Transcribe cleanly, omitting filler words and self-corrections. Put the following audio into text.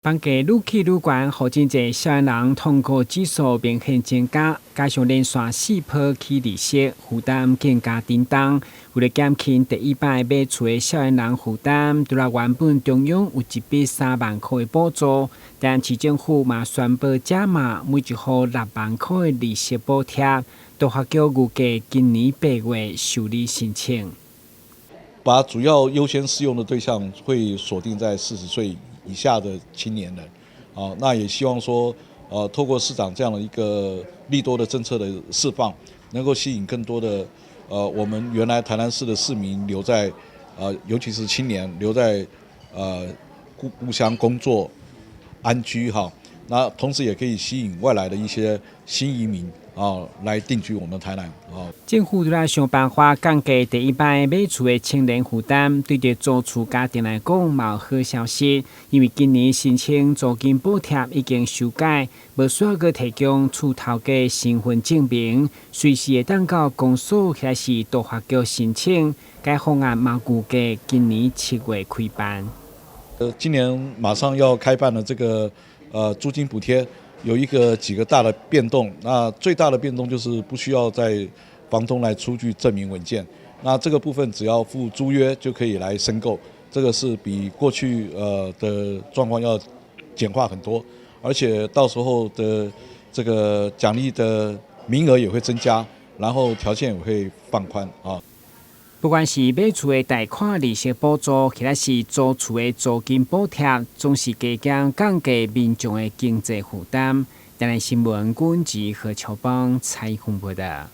房价愈起愈悬，互真侪少年人通过指数明显增加，加上连续4波起利息，负担更加沉重。为了减轻第一摆买厝的少年人负担，除了原本中央有一笔3万块的补助，但市政府嘛宣布加码每一户6万块的利息补贴。都发局预计今年8月受理申请。把主要优先适用的对象会锁定在40岁以下的青年人，那也希望说，透过市长这样的一个利多的政策的释放，能够吸引更多的我们原来台南市的市民留在，尤其是青年留在故乡工作安居哈，那同时也可以吸引外来的一些新移民来定居我们台南啊。政府都在想办法降低第一摆买厝的青年负担，对着租厝家庭来讲，嘛有好消息，因为今年申请租金补贴已经修改，无需要再提供厝头家身份证明，随时会当到公所或是都发局申请。该方案嘛预计今年7月开办。今年马上要开办的这个租金补贴。有几个大的变动，那最大的变动就是不需要在房东来出具证明文件，那这个部分只要附租约就可以来申购，这个是比过去的状况要简化很多，而且到时候的这个奖励的名额也会增加，然后条件也会放宽啊。不管是买厝的贷款利息补助，或者是租厝的租金补贴，总是加减降低民众的经济负担。台南新闻，阮是何超邦采访报道。